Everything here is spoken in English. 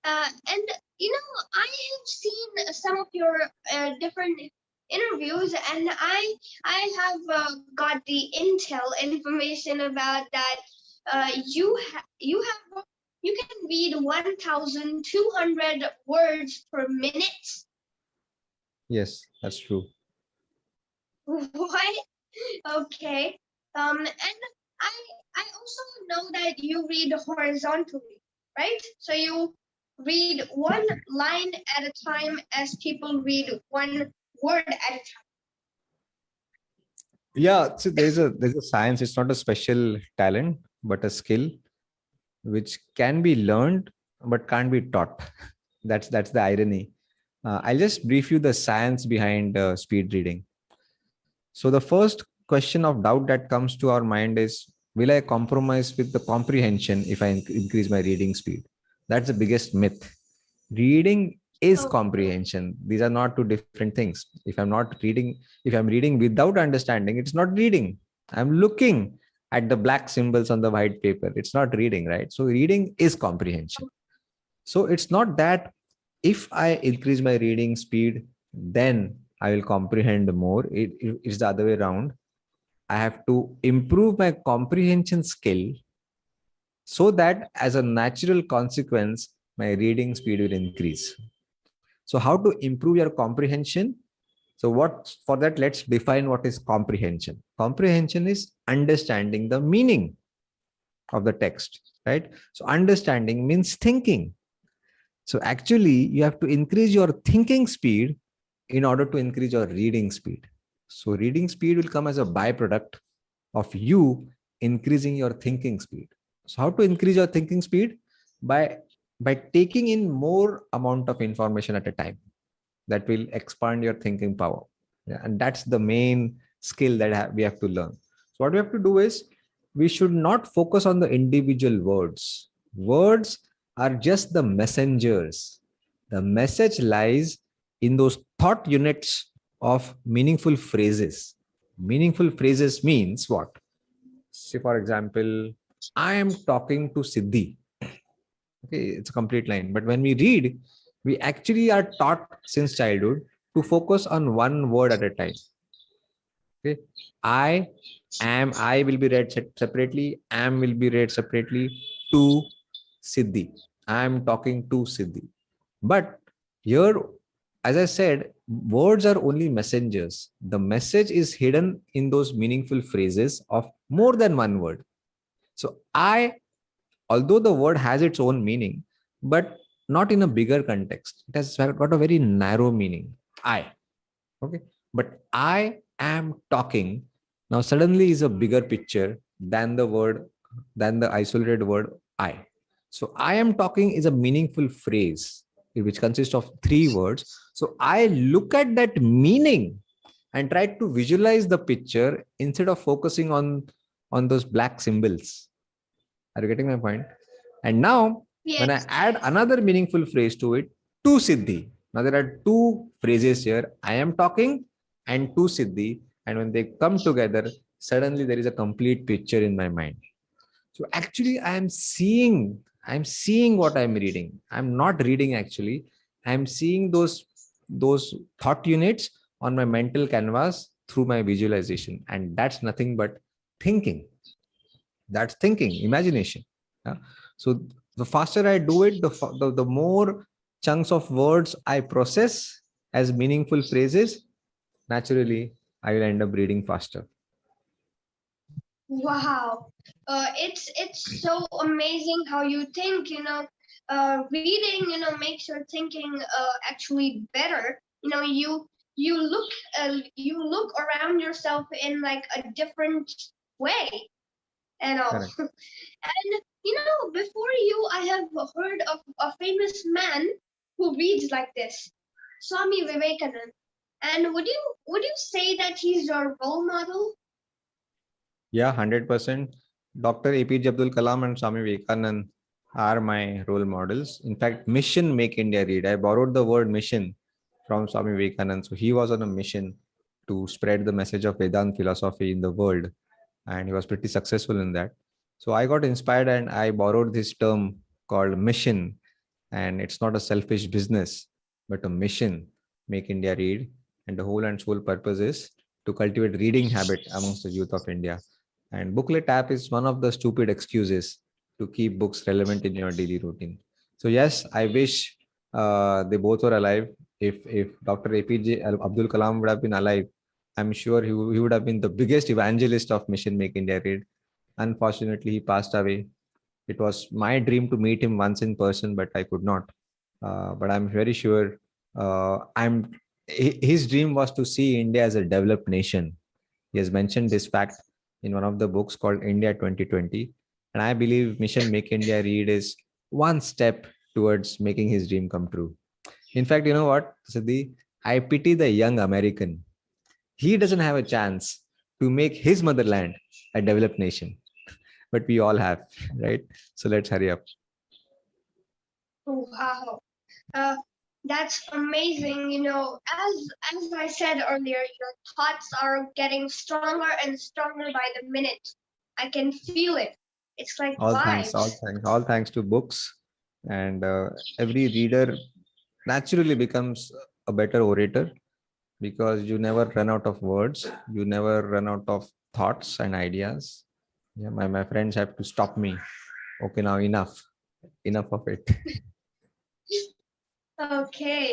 And I have seen some of your different interviews, and I have got the intel information about that. You can read 1,200 words per minute. Yes, that's true. What? Okay. And I I also know that you read horizontally, right? So you read one line at a time as people read one word at a time. Yeah, so there's a science. It's not a special talent, but a skill which can be learned but can't be taught. That's the irony. I'll just brief you the science behind speed reading. So the first question of doubt that comes to our mind is, will I compromise with the comprehension if I increase my reading speed? That's the biggest myth. Reading is Okay. comprehension. These are not two different things. If I'm reading without understanding, it's not reading. I'm looking at the black symbols on the white paper. It's not reading, right? So reading is comprehension. So it's not that if I increase my reading speed, then I will comprehend more. It's the other way around. I have to improve my comprehension skill so that as a natural consequence, my reading speed will increase. So, how to improve your comprehension? So, what for that, let's define what is comprehension. Comprehension is understanding the meaning of the text, right? So, understanding means thinking. So actually, you have to increase your thinking speed in order to increase your reading speed. So reading speed will come as a byproduct of you increasing your thinking speed. So how to increase your thinking speed? By by taking in more amount of information at a time. That will expand your thinking power. Yeah, and that's the main skill that we have to learn. So what we have to do is, we should not focus on the individual words. Words are just the messengers. The message lies in those thought units of meaningful phrases. Meaningful phrases means what? Say, for example, I am talking to Siddhi. Okay, it's a complete line. But when we read, we actually are taught since childhood to focus on one word at a time. Okay, I will be read separately. Am will be read separately. To Siddhi. I am talking to Siddhi. But here, as I said, words are only messengers. The message is hidden in those meaningful phrases of more than one word. So although the word has its own meaning, but not in a bigger context. It has got a very narrow meaning. I. Okay. But I am talking now suddenly is a bigger picture than the isolated word I. So I am talking is a meaningful phrase which consists of three words. So I look at that meaning and try to visualize the picture instead of focusing on those black symbols. Are you getting my point? And now, when I Yes. add another meaningful phrase to it, to Siddhi. Now there are two phrases here. I am talking and to Siddhi. And when they come together, suddenly there is a complete picture in my mind. So actually, I'm seeing what I'm reading. I'm not reading actually. I'm seeing those thought units on my mental canvas through my visualization. And that's nothing but thinking. That's thinking, imagination. Yeah. So the faster I do it, the more chunks of words I process as meaningful phrases, naturally I will end up reading faster. Wow. It's so amazing how you think. Reading makes your thinking actually better. You look around yourself in like a different way and all. Correct. And before you, I have heard of a famous man who reads like this, Swami Vivekananda. And would you say that he's your role model? Yeah, 100%. Dr. APJ Abdul Kalam and Swami Vivekanand are my role models. In fact, mission make India read. I borrowed the word mission from Swami Vivekanand. So he was on a mission to spread the message of Vedant philosophy in the world. And he was pretty successful in that. So I got inspired and I borrowed this term called mission. And it's not a selfish business, but a mission. Make India read. And the whole and sole purpose is to cultivate reading habit amongst the youth of India. And Booklet app is one of the stupid excuses to keep books relevant in your daily routine. So yes, I wish they both were alive. If Dr. APJ Abdul Kalam would have been alive, I'm sure he would have been the biggest evangelist of Mission Make India Read. Unfortunately, he passed away. It was my dream to meet him once in person, but I could not. But I'm very sure his dream was to see India as a developed nation. He has mentioned this fact in one of the books called India 2020. And I believe Mission Make India Read is one step towards making his dream come true. In fact, you know what, Siddhi? I pity the young American. He doesn't have a chance to make his motherland a developed nation, but we all have, right? So let's hurry up. Wow. That's amazing. As I said earlier, your thoughts are getting stronger and stronger by the minute. I can feel it. It's like vibes. All thanks to books. And every reader naturally becomes a better orator because you never run out of words, you never run out of thoughts and ideas. Yeah, my friends have to stop me. Okay, now enough of it. Okay.